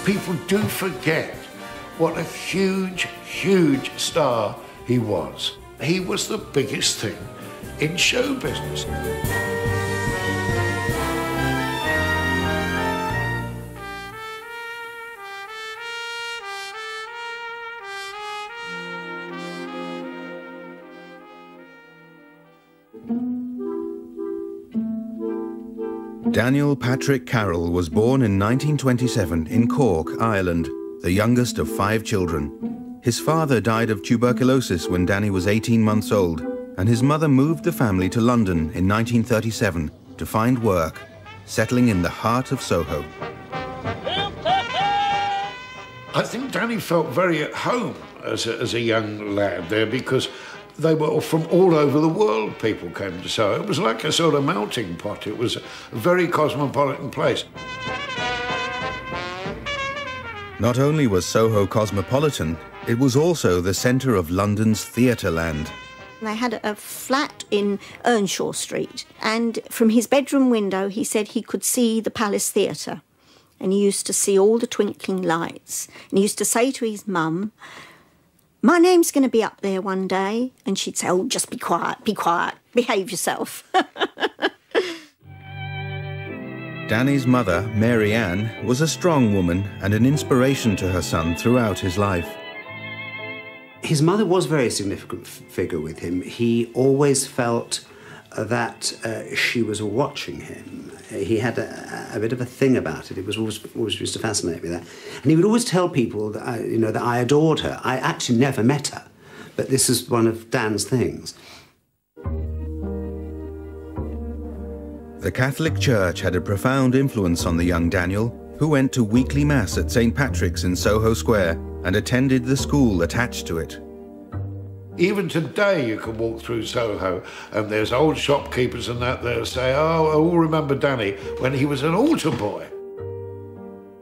people do forget what a huge, huge star he was. He was the biggest thing in show business. Daniel Patrick Carroll was born in 1927 in Cork, Ireland, the youngest of 5 children. His father died of tuberculosis when Danny was 18 months old, and his mother moved the family to London in 1937 to find work, settling in the heart of Soho. I think Danny felt very at home as a young lad there, because they were from all over the world. People came to Soho. It was like a sort of melting pot. It was a very cosmopolitan place. Not only was Soho cosmopolitan, it was also the centre of London's theatre land. They had a flat in Earnshaw Street, and from his bedroom window he said he could see the Palace Theatre, and he used to see all the twinkling lights, and he used to say to his mum, "My name's going to be up there one day," and she'd say, "Oh, just be quiet, behave yourself." Danny's mother, Mary Ann, was a strong woman and an inspiration to her son throughout his life. His mother was a very significant figure with him. He always felt that she was watching him. He had a bit of a thing about it. It was always used to fascinate me, that. And he would always tell people that that I adored her. I actually never met her, but this is one of Dan's things. The Catholic Church had a profound influence on the young Daniel, who went to weekly mass at St. Patrick's in Soho Square and attended the school attached to it. Even today, you can walk through Soho and there's old shopkeepers and that there say, "Oh, I all remember Danny when he was an altar boy."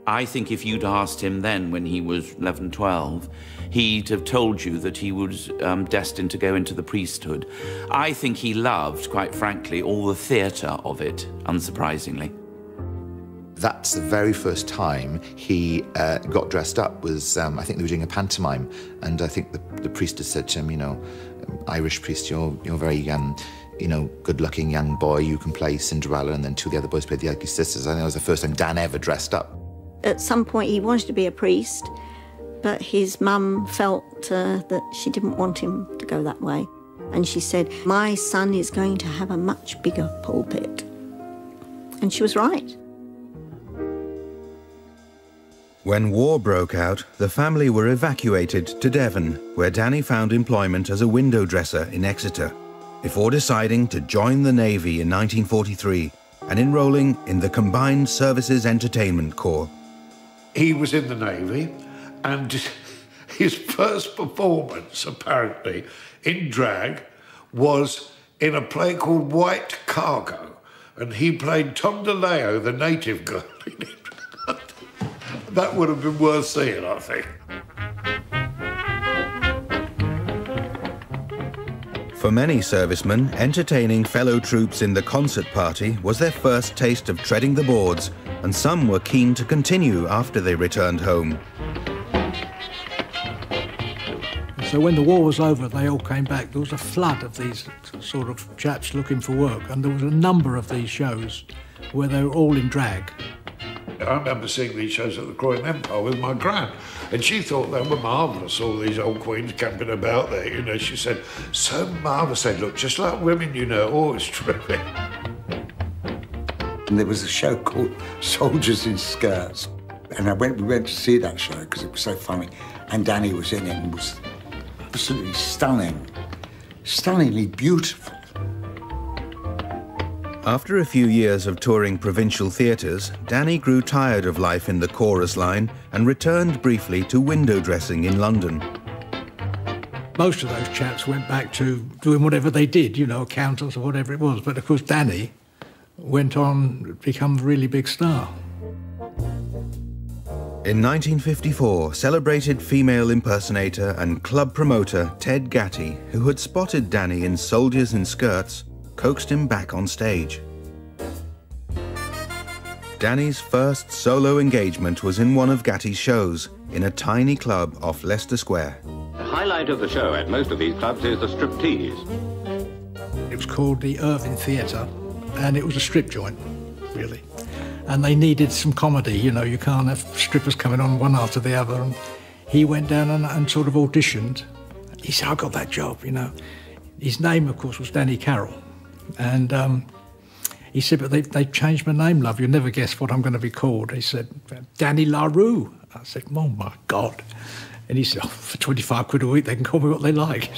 I think if you'd asked him then, when he was 11, 12, he'd have told you that he was destined to go into the priesthood. I think he loved, quite frankly, all the theatre of it, unsurprisingly. That's the very first time he got dressed up. Was I think they were doing a pantomime, and I think the priestess said to him, "Irish priest, you're very good-looking young boy. You can play Cinderella," and then 2 of the other boys played the Ugly Sisters. I think that was the first time Dan ever dressed up. At some point he wanted to be a priest, but his mum felt that she didn't want him to go that way. And she said, "My son is going to have a much bigger pulpit." And she was right. When war broke out, the family were evacuated to Devon, where Danny found employment as a window dresser in Exeter, before deciding to join the Navy in 1943 and enrolling in the Combined Services Entertainment Corps. He was in the Navy, and his first performance, apparently, in drag was in a play called White Cargo, and he played Tom DeLeo, the native girl in it. That would have been worth seeing, I think. For many servicemen, entertaining fellow troops in the concert party was their first taste of treading the boards, and some were keen to continue after they returned home. So when the war was over, they all came back. There was a flood of these sort of chaps looking for work, and there was a number of these shows where they were all in drag. I remember seeing these shows at the Croydon Empire with my gran, and she thought they were marvellous, all these old queens camping about there, She said, "So marvellous, they look just like women, Oh, it's terrific." And there was a show called Soldiers in Skirts, and we went to see that show because it was so funny, and Danny was in it and was absolutely stunning, stunningly beautiful. After a few years of touring provincial theatres, Danny grew tired of life in the chorus line and returned briefly to window dressing in London. Most of those chaps went back to doing whatever they did, accountants or whatever it was. But of course, Danny went on to become a really big star. In 1954, celebrated female impersonator and club promoter Ted Gatty, who had spotted Danny in Soldiers in Skirts, coaxed him back on stage. Danny's first solo engagement was in one of Gatti's shows, in a tiny club off Leicester Square. The highlight of the show at most of these clubs is the striptease. It was called the Irving Theatre, and it was a strip joint, really. And they needed some comedy, you know, you can't have strippers coming on one after the other. And he went down and sort of auditioned. He said, I got that job, you know. His name, of course, was Danny Carroll. And he said, but they've changed my name, love. You'll never guess what I'm going to be called. He said, Danny LaRue. I said, oh, my God. And he said, oh, for 25 quid a week, they can call me what they like.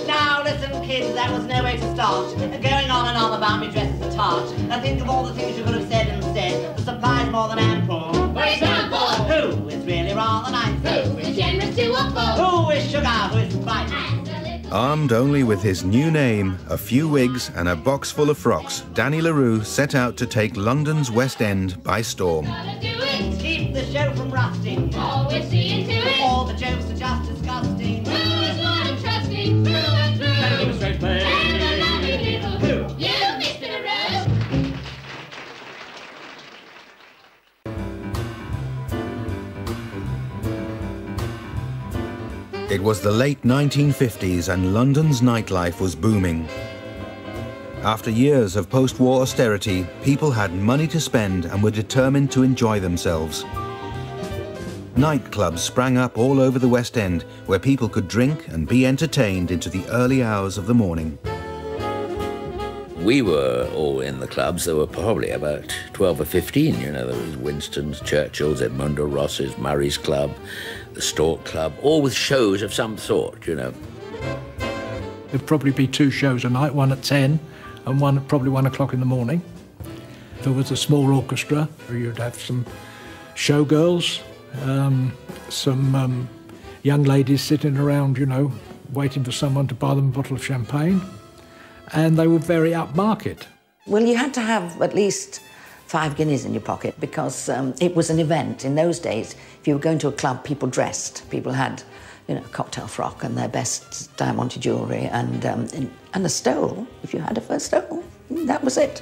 Now, listen, kids, that was no way to start. Going on and on about me dress as a tart. I think of all the things you could have said instead. The supply's more than ample. For example, who is really rather nice? Who is generous to a fool? Who is sugar? Who is spice? Armed only with his new name, a few wigs and a box full of frocks, Danny LaRue set out to take London's West End by storm. Keep the show from rusting. Always see into it. All the jokes are just disgusting. Who is what and trusting? Through and through. Better give a straight play. And a lovely little Who? You, Mr. LaRue. It was the late 1950s and London's nightlife was booming. After years of post-war austerity, people had money to spend and were determined to enjoy themselves. Nightclubs sprang up all over the West End, where people could drink and be entertained into the early hours of the morning. We were all in the clubs. There were probably about 12 or 15, you know. There was Winston's, Churchill's, Edmundo Ross's, Murray's Club, the Stork Club, all with shows of some sort, you know. There'd probably be 2 shows a night, one at 10 and one at probably 1 o'clock in the morning. There was a small orchestra. You'd have some showgirls, some young ladies sitting around, you know, waiting for someone to buy them a bottle of champagne. And they were very upmarket. Well, you had to have at least 5 guineas in your pocket because it was an event. In those days, if you were going to a club, people dressed. People had, you know, a cocktail frock and their best diamante jewellery and a stole. If you had a first stole, that was it.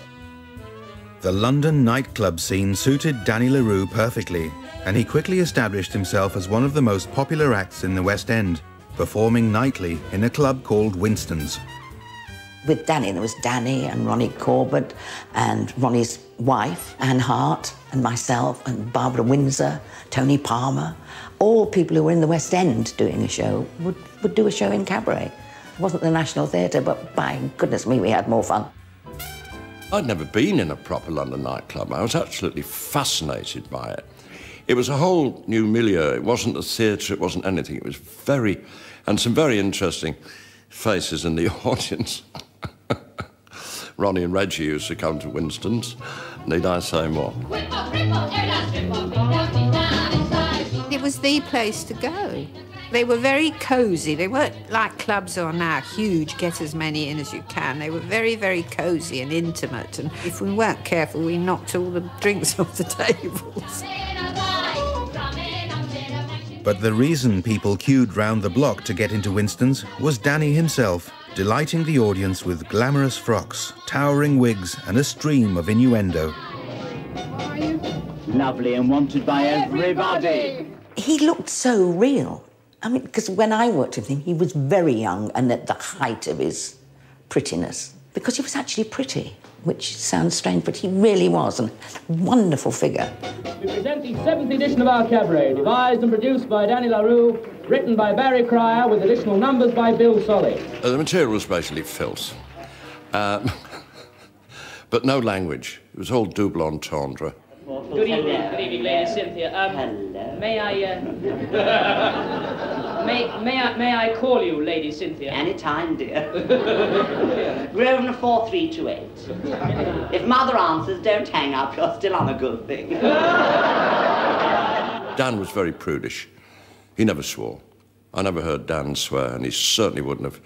The London nightclub scene suited Danny LaRue perfectly, and he quickly established himself as one of the most popular acts in the West End, performing nightly in a club called Winston's. With Danny, there was Danny and Ronnie Corbett and Ronnie's wife, Anne Hart, and myself and Barbara Windsor, Tony Palmer. All people who were in the West End doing a show would do a show in cabaret. It wasn't the National Theatre, but by goodness me, we had more fun. I'd never been in a proper London nightclub. I was absolutely fascinated by it. It was a whole new milieu. It wasn't a theatre, it wasn't anything. It was and some very interesting faces in the audience. Ronnie and Reggie used to come to Winston's. Need I say more? It was the place to go. They were very cosy. They weren't like clubs are now, huge, get as many in as you can. They were very, very cosy and intimate. And if we weren't careful, we knocked all the drinks off the tables. But the reason people queued round the block to get into Winston's was Danny himself, delighting the audience with glamorous frocks, towering wigs and a stream of innuendo. Lovely and wanted by everybody. He looked so real. I mean, because when I worked with him, he was very young and at the height of his prettiness. Because he was actually pretty, which sounds strange, but he really was a wonderful figure. We present the 7th edition of our cabaret, devised and produced by Danny LaRue, written by Barry Cryer, with additional numbers by Bill Solly. The material was basically filth. But no language. It was all double entendre. Good evening, Lady Cynthia. Hello. May I call you Lady Cynthia? Any time, dear. Grosvenor 4328. If Mother answers, don't hang up. You're still on a good thing. Dan was very prudish. He never swore. I never heard Dan swear, and he certainly wouldn't have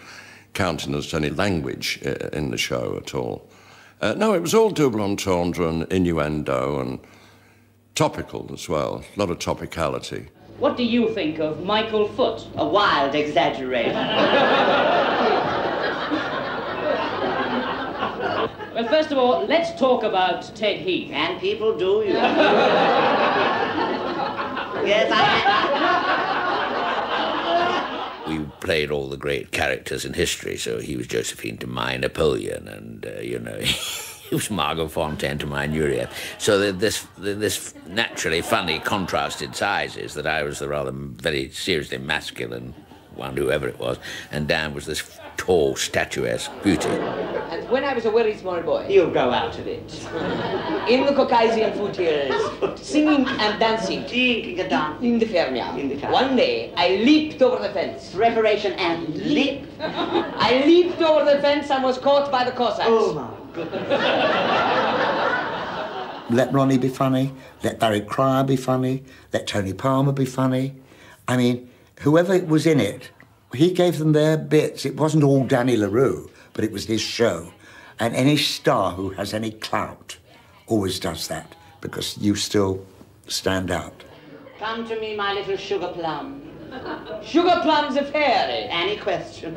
countenanced any language in the show at all. No, it was all double entendre and innuendo and topical as well. A lot of topicality. What do you think of Michael Foot? A wild exaggeration. Well, first of all, let's talk about Ted Heath. And people do, you know. Yes, We played all the great characters in history, so he was Josephine to my Napoleon, and, you know, he was Margot Fontaine to my Nureyev. So this naturally funny contrasted sizes, that I was the rather very seriously masculine one, whoever it was, and Dan was this tall, statuesque beauty. And when I was a very small boy... You'll grow out of it. In the Caucasian foothills, singing and dancing. In the Fermier. One day, I leaped over the fence. Preparation and leap. I leaped over the fence and was caught by the Cossacks. Oh, my goodness. Let Ronnie be funny, let Barry Cryer be funny, let Tony Palmer be funny. I mean, whoever was in it, he gave them their bits. It wasn't all Danny LaRue, but it was his show. And any star who has any clout always does that, because you still stand out. Come to me, my little sugar plum. Sugar plum's a fairy. Any question?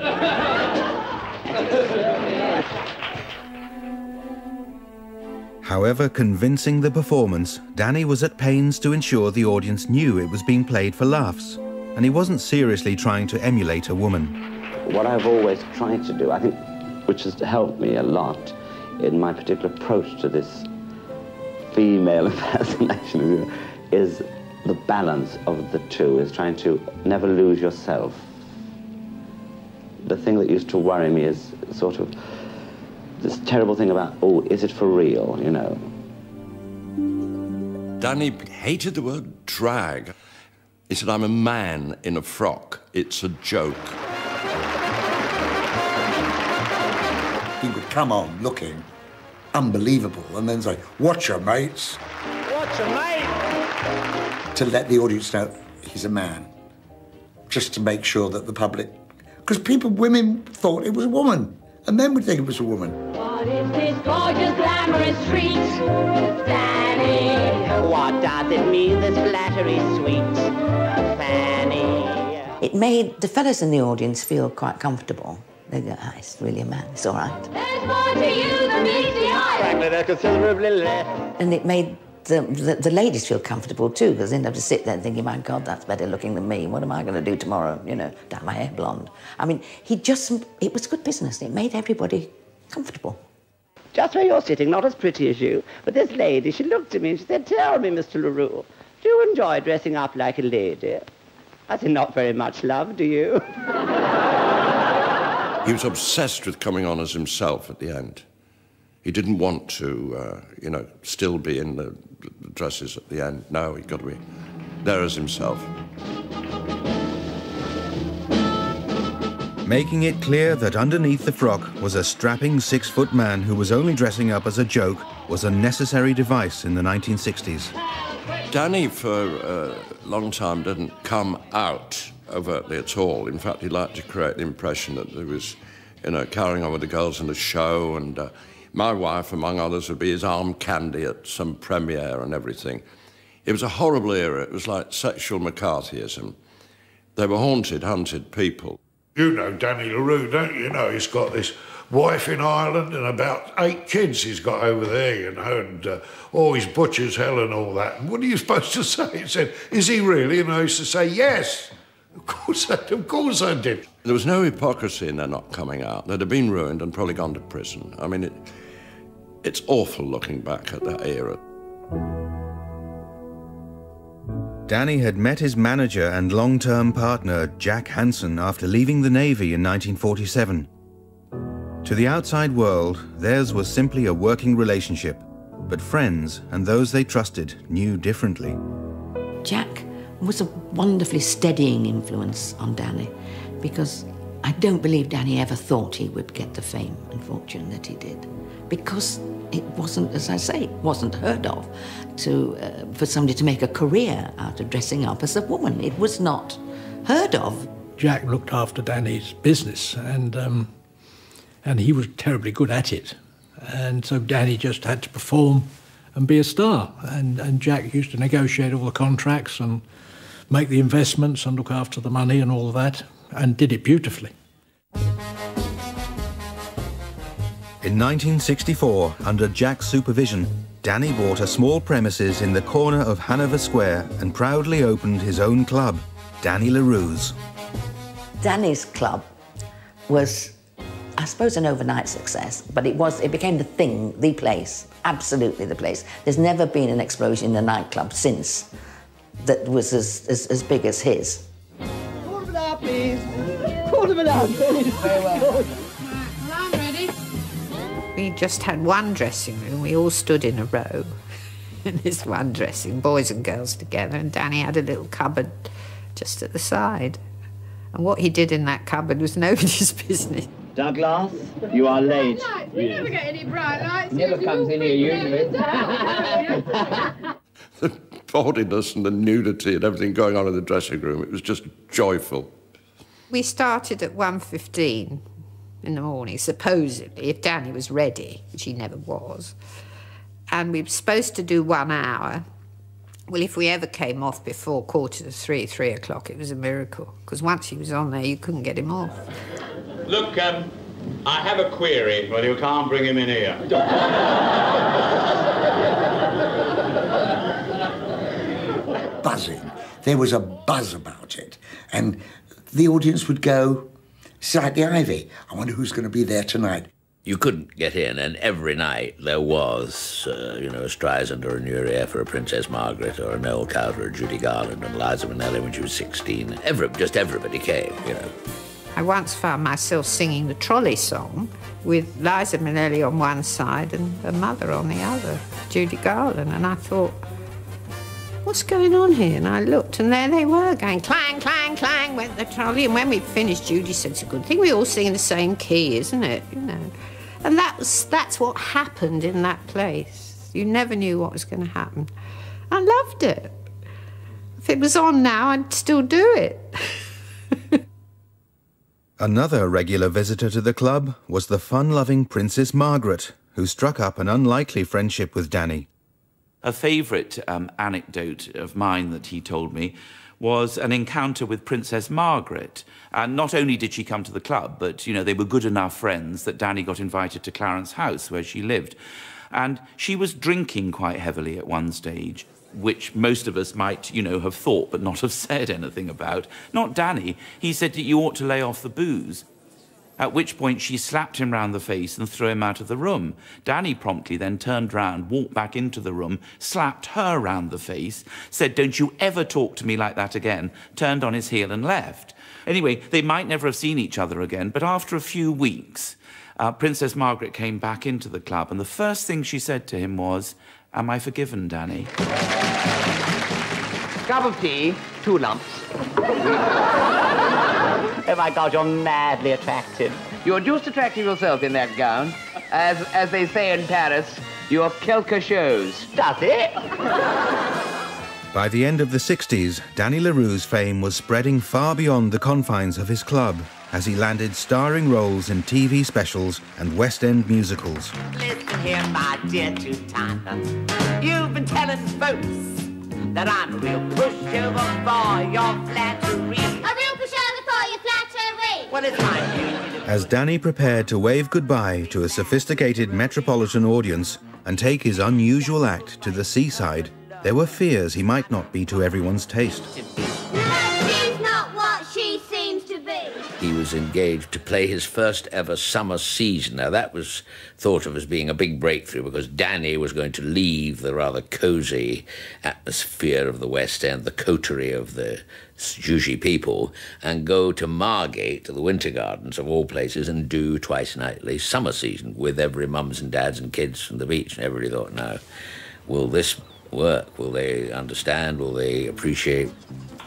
However convincing the performance, Danny was at pains to ensure the audience knew it was being played for laughs, and he wasn't seriously trying to emulate a woman. What I've always tried to do, I think, which has helped me a lot in my particular approach to this female impersonation, is the balance of the two, is trying to never lose yourself. The thing that used to worry me is sort of this terrible thing about, oh, is it for real, you know? Danny hated the word drag. He said, I'm a man in a frock. It's a joke. He would come on looking unbelievable and then say, watch your mates. Watch your mate. To let the audience know he's a man. Just to make sure that the public... Because women thought it was a woman, and men would think it was a woman. What is this gorgeous, glamorous street, Fanny? What does it mean, this flattery sweet, Fanny? It made the fellas in the audience feel quite comfortable. They go, ah, it's really a man, it's all right. There's more to you than meets the eye. Frankly, they're considerably less. And it made the ladies feel comfortable too, because they didn't have to sit there thinking, my God, that's better looking than me. What am I going to do tomorrow? You know, dye my hair blonde. I mean, it was good business. It made everybody comfortable. Just where you're sitting, not as pretty as you, but this lady, she looked at me and she said, tell me, Mr. LaRue, do you enjoy dressing up like a lady? I said, not very much, love, do you? He was obsessed with coming on as himself at the end. He didn't want to, you know, still be in the dresses at the end. No, he'd got to be there as himself. Making it clear that underneath the frock was a strapping 6-foot man who was only dressing up as a joke was a necessary device in the 1960s. Danny, for a long time, didn't come out overtly at all. In fact, he liked to create the impression that there was, you know, carrying on with the girls in the show, and my wife, among others, would be his arm candy at some premiere and everything. It was a horrible era. It was like sexual McCarthyism. They were haunted, hunted people. You know Danny LaRue, don't you? You know, he's got this wife in Ireland and about 8 kids he's got over there, you know, and he's butcher's hell and all that. And what are you supposed to say? He said, is he really? And I used to say, yes. Of course I did. There was no hypocrisy in their not coming out. They'd have been ruined and probably gone to prison. I mean, it's awful looking back at that era. Danny had met his manager and long-term partner, Jack Hansen, after leaving the Navy in 1947. To the outside world, theirs was simply a working relationship, but friends and those they trusted knew differently. Jack was a wonderfully steadying influence on Danny, because I don't believe Danny ever thought he would get the fame and fortune that he did, because it wasn't, as I say, it wasn't heard of for somebody to make a career out of dressing up as a woman. It was not heard of. Jack looked after Danny's business, and he was terribly good at it. And so Danny just had to perform and be a star. And Jack used to negotiate all the contracts and make the investments and look after the money and all of that, and did it beautifully. In 1964, under Jack's supervision, Danny bought a small premises in the corner of Hanover Square and proudly opened his own club, Danny La Rue's. Danny's club was, I suppose, an overnight success, but it became the thing, the place, absolutely the place. There's never been an explosion in a nightclub since that was as big as his. Quarter of an hour, please. Quarter of an hour, please. Very well. I'm ready. We just had one dressing room. We all stood in a row in this one dressing, boys and girls together, and Danny had a little cupboard just at the side. And what he did in that cupboard was nobody's business. Douglas, you are late. We never get any bright lights. Never comes in here usually. The bawdiness and the nudity and everything going on in the dressing room, it was just joyful. We started at 1:15 in the morning, supposedly, if Danny was ready, which he never was. And we were supposed to do 1 hour. Well, if we ever came off before 2:45, 3 o'clock, it was a miracle, because once he was on there, you couldn't get him off. Look, I have a query. Well, you can't bring him in here. Buzzing. There was a buzz about it. And the audience would go, it's like the Ivy. I wonder who's going to be there tonight. You couldn't get in, and every night there was, a Streisand or a Nureyev or a Princess Margaret or a Noel Coward or a Judy Garland and Liza Minnelli when she was 16. Just everybody came, I once found myself singing the trolley song with Liza Minnelli on one side and her mother on the other, Judy Garland, and I thought, what's going on here? And I looked, and there they were, going clang, clang, clang, went the trolley. And when we finished, Judy said, it's a good thing we all sing in the same key, isn't it? And that's what happened in that place. You never knew what was going to happen. I loved it. If it was on now, I'd still do it. Another regular visitor to the club was the fun-loving Princess Margaret, who struck up an unlikely friendship with Danny. A favourite anecdote of mine that he told me was an encounter with Princess Margaret. And not only did she come to the club, but, they were good enough friends that Danny got invited to Clarence House, where she lived. And she was drinking quite heavily at one stage, which most of us might, have thought but not have said anything about. Not Danny. He said that you ought to lay off the booze. At which point she slapped him round the face and threw him out of the room. Danny promptly then turned round, walked back into the room, slapped her round the face, said, don't you ever talk to me like that again, turned on his heel and left. Anyway, they might never have seen each other again, but after a few weeks, Princess Margaret came back into the club, and the first thing she said to him was, am I forgiven, Danny? Cup of tea, 2 lumps. Oh, my God, you're madly attractive. You're just attractive yourself in that gown. As they say in Paris, your quelque chose. Does it? By the end of the 60s, Danny La Rue's fame was spreading far beyond the confines of his club as he landed starring roles in TV specials and West End musicals. Listen here, my dear two-timer. You've been telling folks that I'm a real pushover for your flattery. A real pushover for your flattery. Well, it's my duty. As Danny prepared to wave goodbye to a sophisticated metropolitan audience and take his unusual act to the seaside, there were fears he might not be to everyone's taste. She's not what she seems to be. He was engaged to play his first ever summer season. Now, that was thought of as being a big breakthrough because Danny was going to leave the rather cosy atmosphere of the West End, the coterie of the Juji people, and go to Margate, to the Winter Gardens of all places, and do twice nightly summer season with every mums and dads and kids from the beach. And everybody thought, now, will this work? Will they understand? Will they appreciate?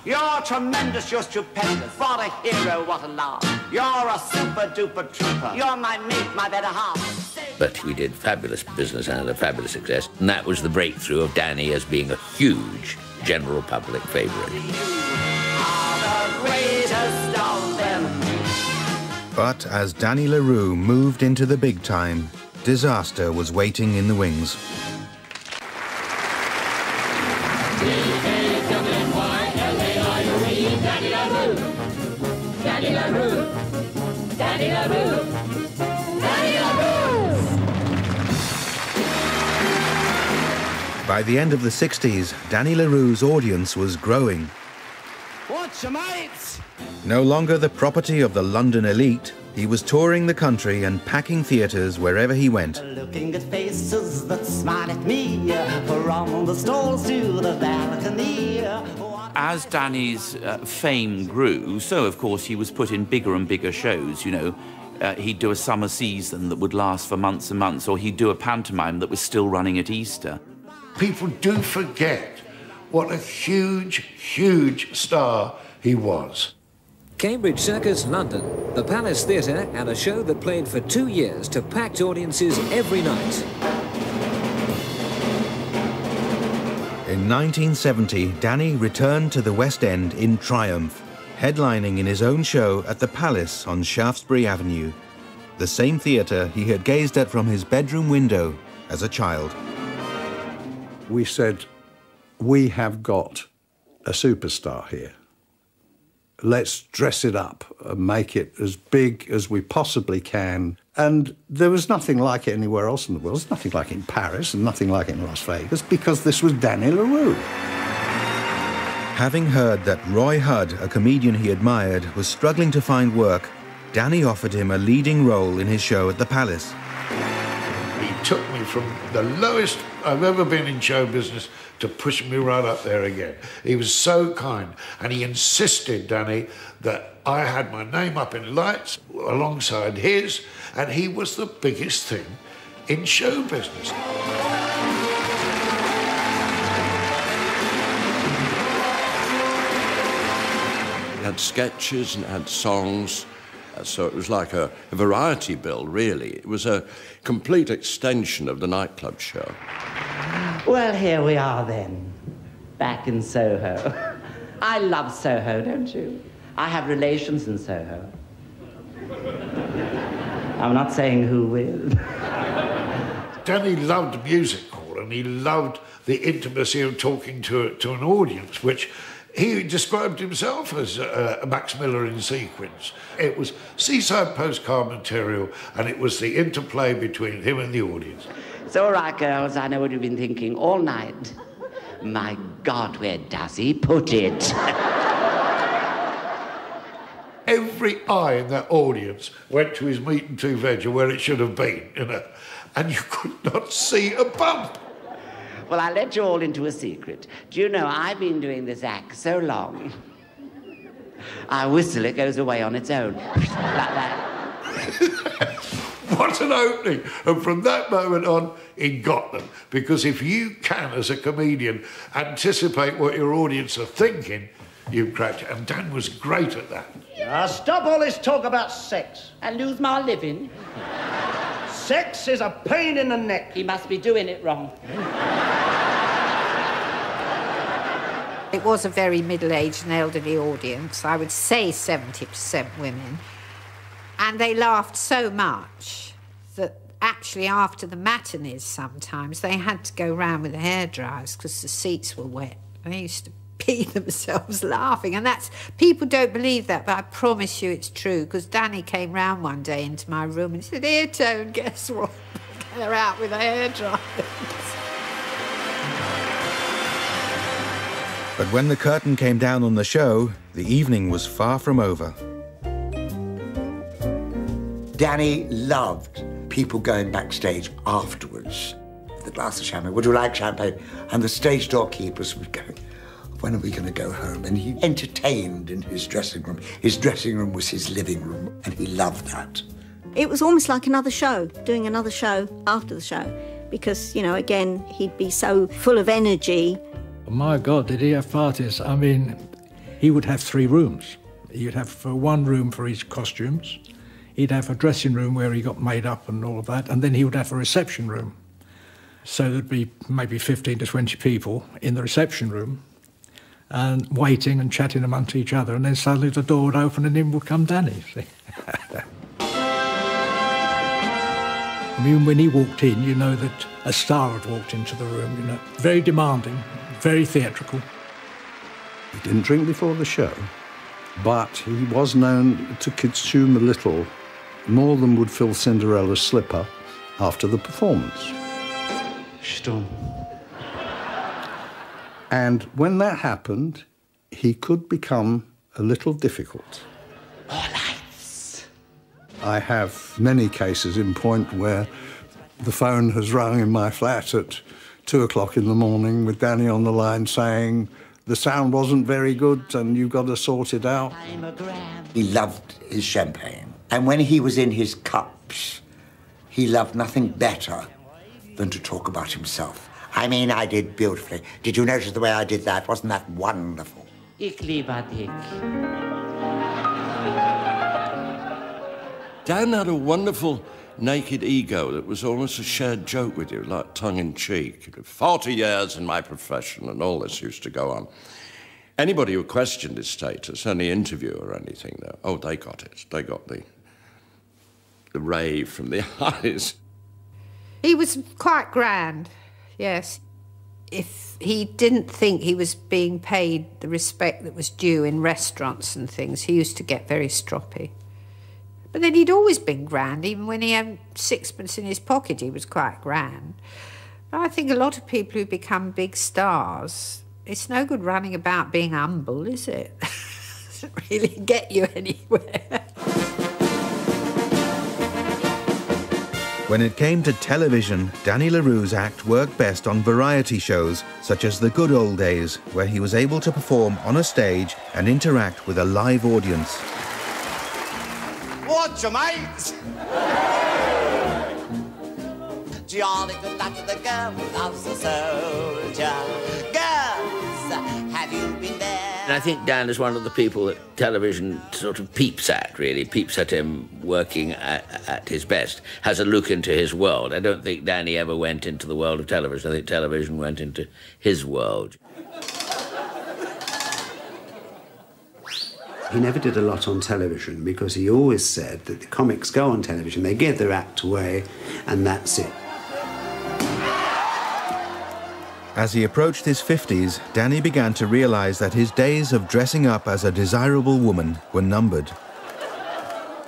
You're tremendous, you're stupendous. What a hero, what a laugh. You're a super-duper trooper. You're my mate, my better half. But we did fabulous business and a fabulous success. And that was the breakthrough of Danny as being a huge general public favourite. But as Danny La Rue moved into the big time, disaster was waiting in the wings. Danny La Rue, Danny La Rue, Danny La Rue, Danny La Rue. By the end of the 60s, Danny La Rue's audience was growing. Watch your mates! No longer the property of the London elite, he was touring the country and packing theatres wherever he went. Looking at faces that smile at me, from the stalls to the balcony. As Danny's fame grew, so of course he was put in bigger and bigger shows, you know. He'd do a summer season that would last for months and months, or he'd do a pantomime that was still running at Easter. People do forget what a huge, huge star he was. Cambridge Circus, London, the Palace Theatre, and a show that played for 2 years to packed audiences every night. In 1970, Danny returned to the West End in triumph, headlining in his own show at the Palace on Shaftesbury Avenue, the same theatre he had gazed at from his bedroom window as a child. We said, we have got a superstar here. Let's dress it up and make it as big as we possibly can. And there was nothing like it anywhere else in the world. There's nothing like it in Paris and nothing like it in Las Vegas, because this was Danny La Rue. Having heard that Roy Hudd, a comedian he admired, was struggling to find work, Danny offered him a leading role in his show at the Palace. He took me from the lowest I've ever been in show business to push me right up there again. He was so kind, and he insisted, Danny, that I had my name up in lights alongside his, and he was the biggest thing in show business. It had sketches and it had songs, so it was like a variety bill, really. It was a complete extension of the nightclub show. Well, here we are then, back in Soho. I love Soho, don't you? I have relations in Soho. I'm not saying who with. Danny loved music hall, and he loved the intimacy of talking to an audience, which he described himself as Max Miller in sequence. It was seaside postcard material, and it was the interplay between him and the audience. It's all right, girls, I know what you've been thinking all night. My God, where does he put it? Every eye in that audience went to his meat and two veg, or where it should have been, you know, and you could not see a bump. Well, I'll let you all into a secret. Do you know, I've been doing this act so long, I whistle, it goes away on its own, like that. What an opening! And from that moment on, he got them. Because if you can, as a comedian, anticipate what your audience are thinking, you've cracked it. And Dan was great at that. Stop all this talk about sex. And lose my living. Sex is a pain in the neck. He must be doing it wrong. It was a very middle-aged and elderly audience. I would say 70% women. And they laughed so much that actually after the matinees sometimes they had to go round with the hairdryers because the seats were wet. They used to pee themselves laughing. And that's, people don't believe that, but I promise you it's true, because Danny came round one day into my room and said, "Here, Tone, guess what? They're out with the hairdryers." But when the curtain came down on the show, the evening was far from over. Danny loved people going backstage afterwards with a glass of champagne. Would you like champagne? And the stage doorkeepers would go, "When are we going to go home?" And he entertained in his dressing room. His dressing room was his living room, and he loved that. It was almost like another show, doing another show after the show, because, you know, again, he'd be so full of energy. My God, did he have parties? I mean, he would have 3 rooms. He'd have one room for his costumes. He'd have a dressing room where he got made up and all of that, and then he would have a reception room. So there'd be maybe 15 to 20 people in the reception room and waiting and chatting amongst each other, and then suddenly the door would open and in would come Danny. See? I mean, when he walked in, you know that a star had walked into the room, you know. Very demanding, very theatrical. He didn't drink before the show, but he was known to consume a little, more than would fill Cinderella's slipper after the performance. Sturm. And when that happened, he could become a little difficult. I have many cases in point where the phone has rung in my flat at 2 o'clock in the morning with Danny on the line saying the sound wasn't very good and you've got to sort it out. He loved his champagne. And when he was in his cups, he loved nothing better than to talk about himself. I mean, I did beautifully. Did you notice the way I did that? Wasn't that wonderful? Ich liebe dich. Dan had a wonderful naked ego that was almost a shared joke with you, like tongue-in-cheek. 40 years in my profession and all this used to go on. Anybody who questioned his status, any interview or anything, oh, they got it. They got the rave from the eyes. He was quite grand, yes. If he didn't think he was being paid the respect that was due in restaurants and things, he used to get very stroppy. But then he'd always been grand. Even when he had sixpence in his pocket, he was quite grand. But I think a lot of people who become big stars, it's no good running about being humble, is it? It doesn't really get you anywhere. When it came to television, Danny La Rue's act worked best on variety shows, such as The Good Old Days, where he was able to perform on a stage and interact with a live audience. What's your mates? Jolly good luck to the girl who loves the soldier. Girls, have you been there? And I think Dan is one of the people that television sort of peeps at, really, peeps at him working at his best, has a look into his world. I don't think Danny ever went into the world of television. I think television went into his world. He never did a lot on television because he always said that the comics go on television, they give their act away, and that's it. As he approached his 50s, Danny began to realise that his days of dressing up as a desirable woman were numbered.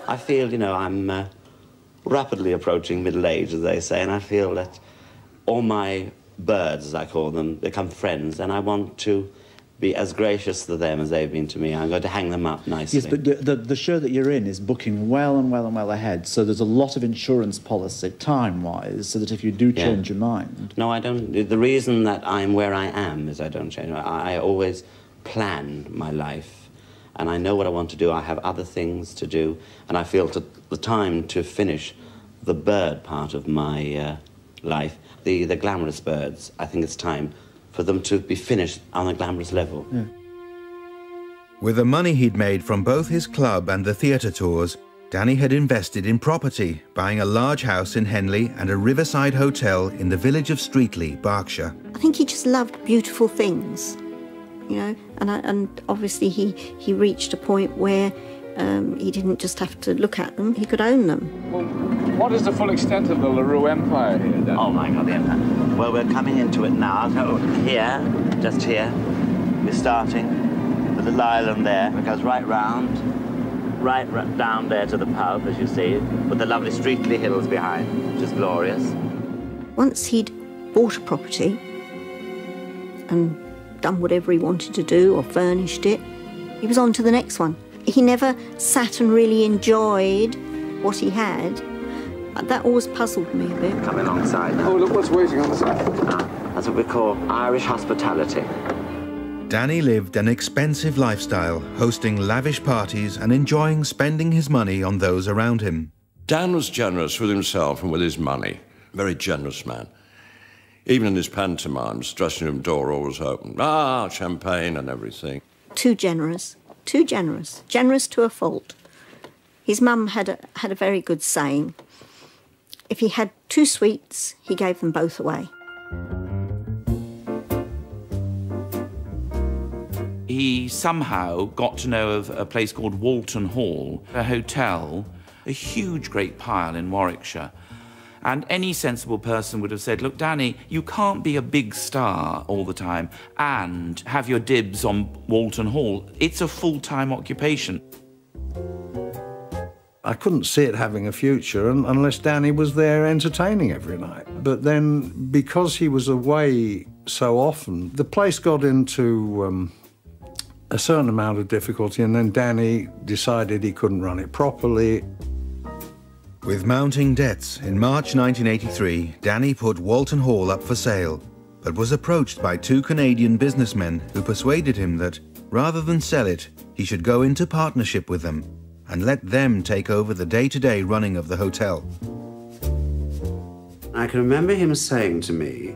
I feel, you know, I'm rapidly approaching middle age, as they say, and I feel that all my birds, as I call them, become friends, and I want to be as gracious to them as they've been to me. I'm going to hang them up nicely. Yes, but the show that you're in is booking well and well and well ahead, so there's a lot of insurance policy, time-wise, so that if you do change your mind... No, I don't. The reason that I'm where I am is I don't change. I always plan my life, and I know what I want to do. I have other things to do, and I feel the time to finish the bird part of my life, the glamorous birds. I think it's time for them to be finished on a glamorous level. Yeah. With the money he'd made from both his club and the theatre tours, Danny had invested in property, buying a large house in Henley and a riverside hotel in the village of Streatley, Berkshire. I think he just loved beautiful things, you know, and obviously he reached a point where he didn't just have to look at them, he could own them. Well, what is the full extent of the La Rue empire here, then? Oh, my God, the empire. Well, we're coming into it now. So here, just here, we're starting the little island there. It goes right round, right down there to the pub, as you see, with the lovely Streatley Hills behind, which is glorious. Once he'd bought a property and done whatever he wanted to do or furnished it, he was on to the next one. He never sat and really enjoyed what he had. That always puzzled me a bit. Coming alongside now. Oh, look what's waiting on the side. That's what we call Irish hospitality. Danny lived an expensive lifestyle, hosting lavish parties and enjoying spending his money on those around him. Dan was generous with himself and with his money. Very generous man. Even in his pantomimes, dressing room door always open. Ah, champagne and everything. Too generous. Too generous. Generous to a fault. His mum had a very good saying. If he had 2 sweets, he gave them both away. He somehow got to know of a place called Walton Hall, a hotel, a huge great pile in Warwickshire. And any sensible person would have said, look, Danny, you can't be a big star all the time and have your dibs on Walton Hall. It's a full-time occupation. I couldn't see it having a future unless Danny was there entertaining every night. But then, because he was away so often. The place got into a certain amount of difficulty, and then Danny decided he couldn't run it properly. With mounting debts, in March 1983, Danny put Walton Hall up for sale, but was approached by two Canadian businessmen who persuaded him that, rather than sell it, he should go into partnership with them and let them take over the day-to-day running of the hotel. I can remember him saying to me,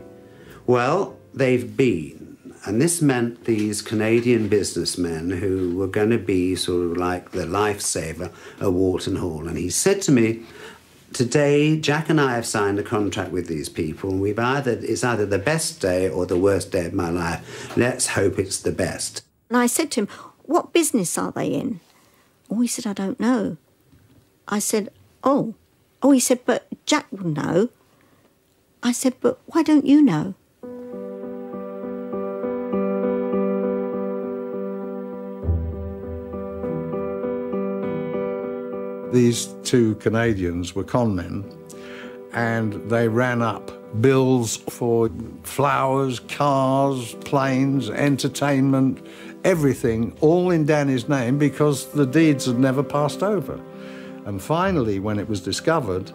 well, they've been. And this meant these Canadian businessmen who were going to be sort of like the lifesaver at Walton Hall. And he said to me, today, Jack and I have signed a contract with these people, and it's either the best day or the worst day of my life. Let's hope it's the best. And I said to him, what business are they in? Oh, he said, I don't know. I said, oh. Oh, he said, but Jack will know. I said, but why don't you know? These two Canadians were con men, and they ran up bills for flowers, cars, planes, entertainment, everything, all in Danny's name because the deeds had never passed over. And finally, when it was discovered,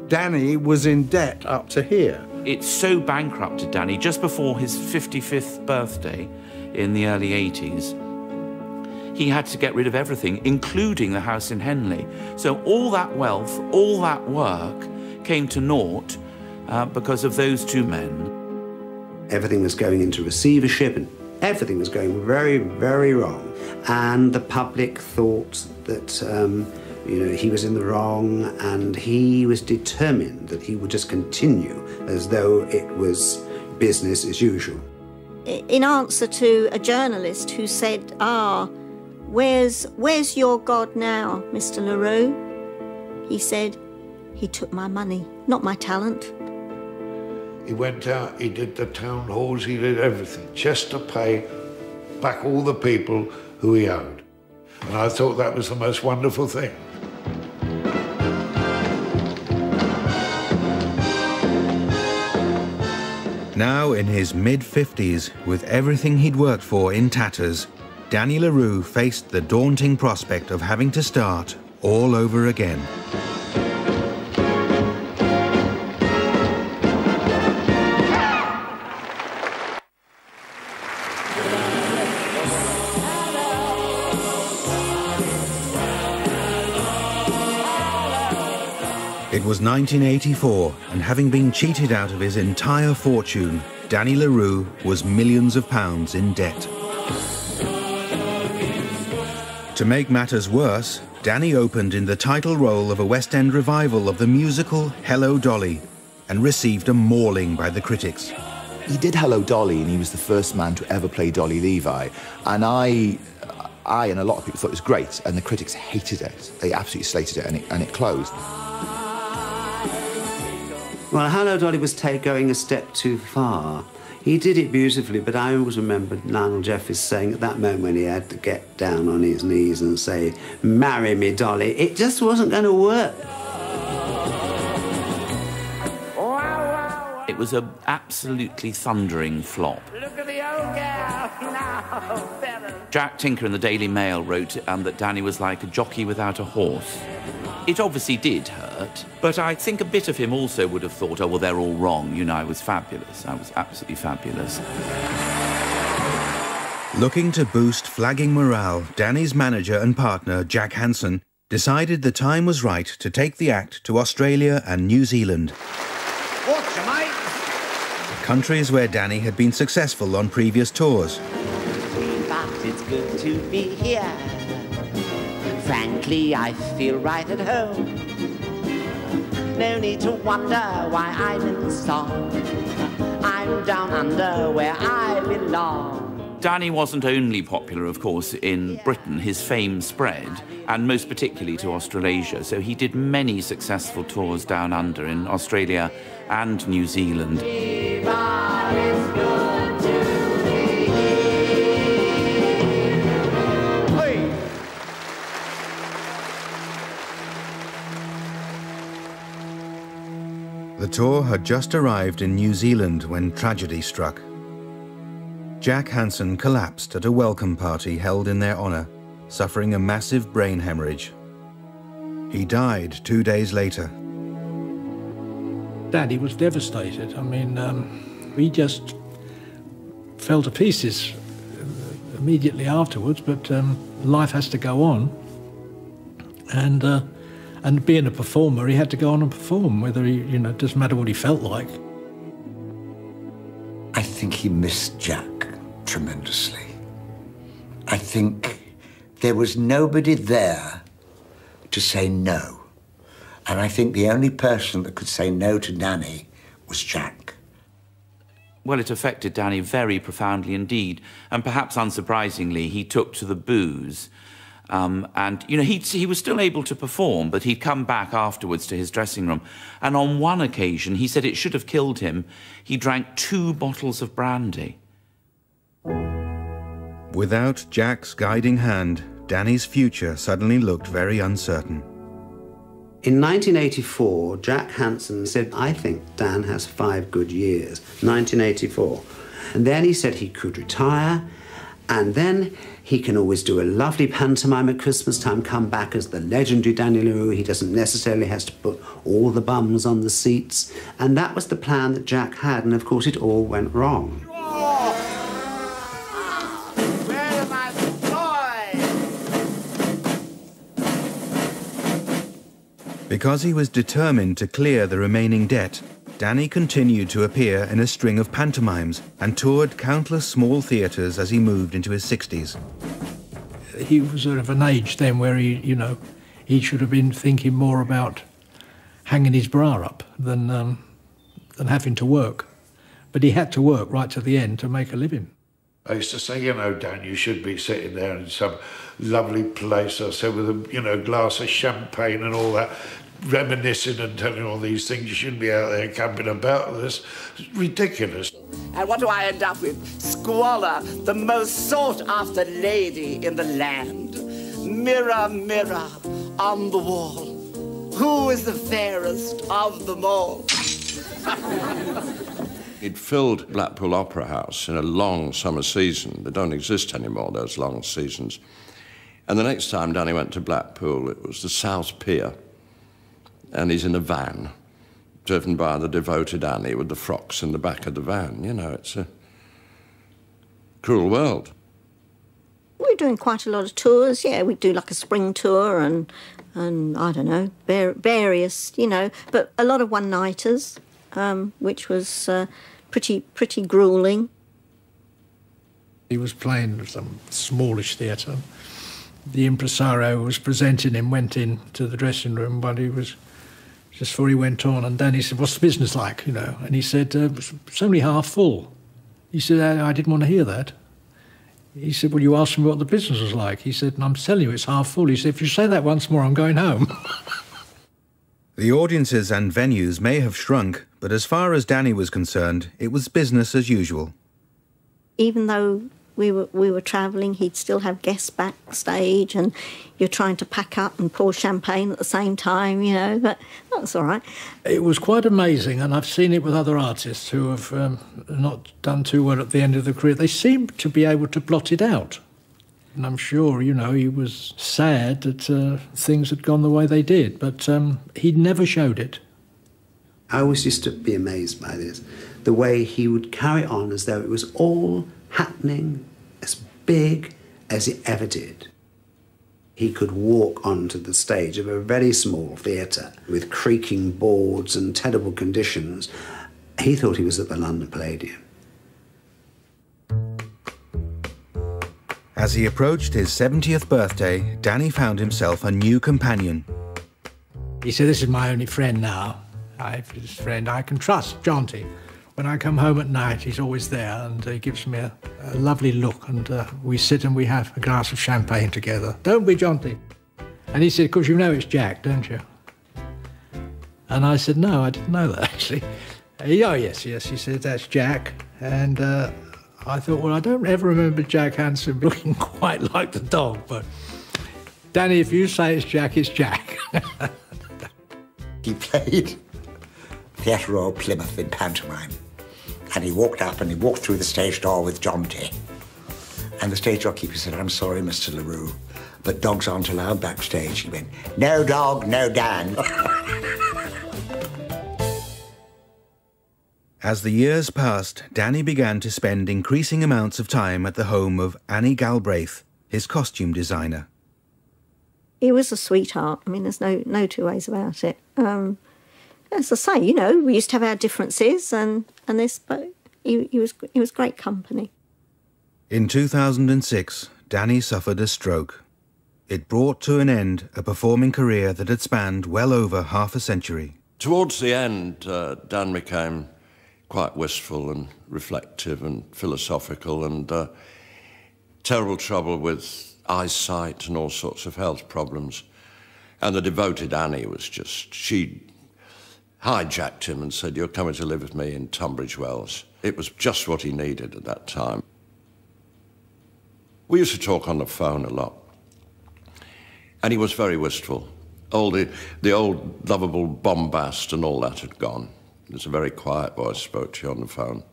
Danny was in debt up to here. It so bankrupted Danny just before his 55th birthday in the early 80s. He had to get rid of everything, including the house in Henley. So all that wealth, all that work came to naught because of those two men. Everything was going into receivership and everything was going very, very wrong. And the public thought that he was in the wrong, and he was determined that he would just continue as though it was business as usual. In answer to a journalist who said, where's your God now, Mr. LaRue? He said, he took my money, not my talent. He went out, he did the town halls, he did everything, just to pay back all the people who he owed. And I thought that was the most wonderful thing. Now in his mid-50s, with everything he'd worked for in tatters, Danny LaRue faced the daunting prospect of having to start all over again. It was 1984, and having been cheated out of his entire fortune, Danny LaRue was millions of pounds in debt. To make matters worse, Danny opened in the title role of a West End revival of the musical Hello, Dolly, and received a mauling by the critics. He did Hello, Dolly, and he was the first man to ever play Dolly Levi. And I and a lot of people thought it was great, and the critics hated it. They absolutely slated it, and it closed. Well, Hello, Dolly was going a step too far. He did it beautifully, but I always remember Lionel Jeffries saying at that moment when he had to get down on his knees and say, "Marry me, Dolly," it just wasn't going to work. It was an absolutely thundering flop. Look at the old gal now, better. Jack Tinker in the Daily Mail wrote that Danny was like a jockey without a horse. It obviously did hurt, but I think a bit of him also would have thought, oh, well, they're all wrong. You know, I was fabulous. I was absolutely fabulous. Looking to boost flagging morale, Danny's manager and partner, Jack Hansen, decided the time was right to take the act to Australia and New Zealand. What's your mate? Countries where Danny had been successful on previous tours. But it's good to be here. Frankly, I feel right at home. No need to wonder why I'm in song. I'm down under where I belong. Danny wasn't only popular, of course, in Britain. His fame spread, and most particularly to Australasia. So he did many successful tours down under in Australia and New Zealand. The tour had just arrived in New Zealand when tragedy struck. Jack Hansen collapsed at a welcome party held in their honour, suffering a massive brain hemorrhage. He died 2 days later. Daddy was devastated. I mean, we just fell to pieces immediately afterwards, but life has to go on. And being a performer, he had to go on and perform, whether he, you know, it doesn't matter what he felt like. I think he missed Jack tremendously. I think there was nobody there to say no. And I think the only person that could say no to Danny was Jack. Well, it affected Danny very profoundly indeed, and perhaps unsurprisingly, he took to the booze. And, you know, he was still able to perform, but he'd come back afterwards to his dressing room. And on one occasion, he said it should have killed him. He drank 2 bottles of brandy. Without Jack's guiding hand, Danny's future suddenly looked very uncertain. In 1984, Jack Hansen said, I think Dan has 5 good years. 1984. And then he said he could retire, and then he can always do a lovely pantomime at Christmas time, come back as the legendary Danny LaRue. He doesn't necessarily have to put all the bums on the seats. And that was the plan that Jack had, and of course it all went wrong. Where are my toys? Because he was determined to clear the remaining debt, Danny continued to appear in a string of pantomimes and toured countless small theatres as he moved into his 60s. He was sort of an age then where he, you know, he should have been thinking more about hanging his bra up than having to work. But he had to work right to the end to make a living. I used to say, you know, Dan, you should be sitting there in some lovely place, I said, with a, you know, glass of champagne and all that, reminiscing and telling all these things. You shouldn't be out there camping about this. It's ridiculous. And what do I end up with? Squalor, the most sought-after lady in the land. Mirror, mirror on the wall, who is the fairest of them all? He'd filled Blackpool Opera House in a long summer season. They don't exist anymore, those long seasons. And the next time Danny went to Blackpool, it was the South Pier. And he's in a van, driven by the devoted Annie with the frocks in the back of the van. You know, it's a cruel world. We're doing quite a lot of tours, yeah. We do like a spring tour and I don't know, various, you know, but a lot of one-nighters, which was pretty gruelling. He was playing some smallish theatre. The impresario was presenting him, went into the dressing room, but he was, just before he went on, and Danny said, what's the business like, you know? And he said, it's only half full. He said, I didn't want to hear that. He said, well, you asked me what the business was like. He said, and I'm telling you, it's half full. He said, if you say that once more, I'm going home. The audiences and venues may have shrunk, but as far as Danny was concerned, it was business as usual. Even though we were travelling, he'd still have guests backstage, and you're trying to pack up and pour champagne at the same time, you know, but that's all right. It was quite amazing, and I've seen it with other artists who have not done too well at the end of their career. They seem to be able to blot it out. And I'm sure, you know, he was sad that things had gone the way they did, but he never showed it. I always used to be amazed by this, the way he would carry on as though it was all happening as big as it ever did. He could walk onto the stage of a very small theatre with creaking boards and terrible conditions. He thought he was at the London Palladium. As he approached his 70th birthday, Danny found himself a new companion. He said, this is my only friend now. I've this friend I can trust, Jonty. When I come home at night, he's always there, and he gives me a lovely look, and we sit and we have a glass of champagne together. Don't we, Jonty? And he said, of course, you know it's Jack, don't you? And I said, no, I didn't know that, actually. Oh, yes, he said, that's Jack. And I thought, well, I don't ever remember Jack Hansen looking quite like the dog, but Danny, if you say it's Jack, it's Jack. He played Theatre Royal Plymouth in pantomime. And he walked up and he walked through the stage door with John T. And the stage door keeper said, "I'm sorry, Mr. LaRue, but dogs aren't allowed backstage." He went, "No dog, no Dan." As the years passed, Danny began to spend increasing amounts of time at the home of Annie Galbraith, his costume designer. He was a sweetheart. I mean, there's no two ways about it. As I say, you know, we used to have our differences, but he was great company. In 2006, Danny suffered a stroke. It brought to an end a performing career that had spanned well over half a century. Towards the end, Dan became quite wistful and reflective and philosophical, and terrible trouble with eyesight and all sorts of health problems. And the devoted Annie was just, she hijacked him and said, "You're coming to live with me in Tunbridge Wells." It was just what he needed at that time. We used to talk on the phone a lot, and he was very wistful. All the old lovable bombast and all that had gone. It was a very quiet voice spoke to you on the phone.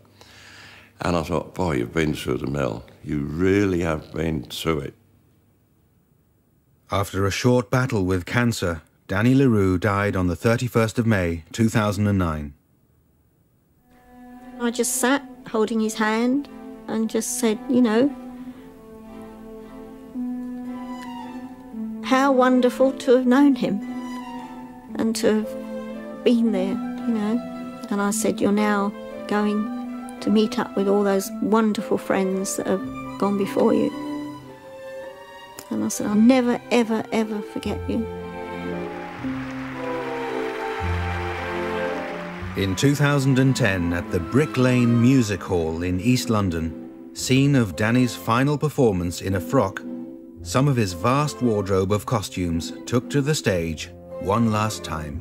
And I thought, boy, you've been through the mill. You really have been through it. After a short battle with cancer, Danny LaRue died on the 31st of May, 2009. I just sat holding his hand and just said, you know, how wonderful to have known him and to have been there, you know. And I said, you're now going to meet up with all those wonderful friends that have gone before you. And I said, I'll never, ever, ever forget you. In 2010, at the Brick Lane Music Hall in East London, scene of Danny's final performance in a frock, some of his vast wardrobe of costumes took to the stage one last time.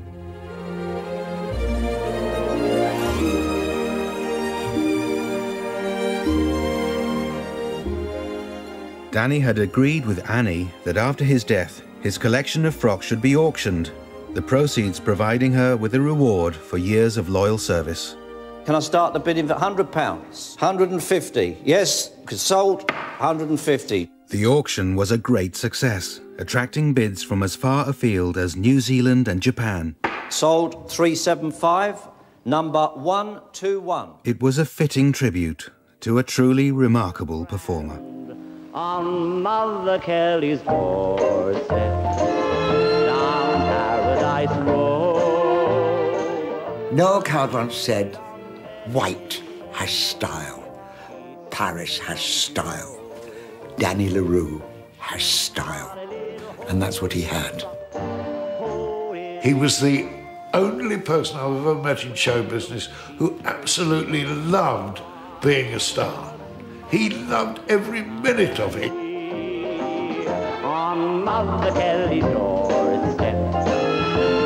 Danny had agreed with Annie that after his death, his collection of frocks should be auctioned, the proceeds providing her with a reward for years of loyal service. Can I start the bidding for £100? 150. Yes, sold. 150. The auction was a great success, attracting bids from as far afield as New Zealand and Japan. Sold 375, number 121. It was a fitting tribute to a truly remarkable performer. On Mother Kelly's doorstep, down Paradise Road. Noel Coward once said, "White has style, Paris has style, Danny LaRue has style." And that's what he had. He was the only person I've ever met in show business who absolutely loved being a star. He loved every minute of it. On Mother Kelly's doorstep,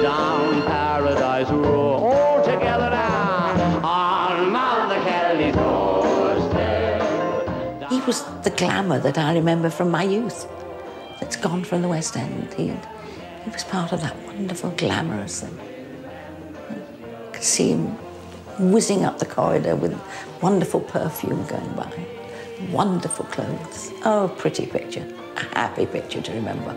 down Paradise Road. All together now, on Mother Kelly's doorstep. He was the glamour that I remember from my youth, that's gone from the West End. He was part of that wonderful glamorous thing. I could see him whizzing up the corridor with wonderful perfume going by. Wonderful clothes. Oh, pretty picture. A happy picture to remember.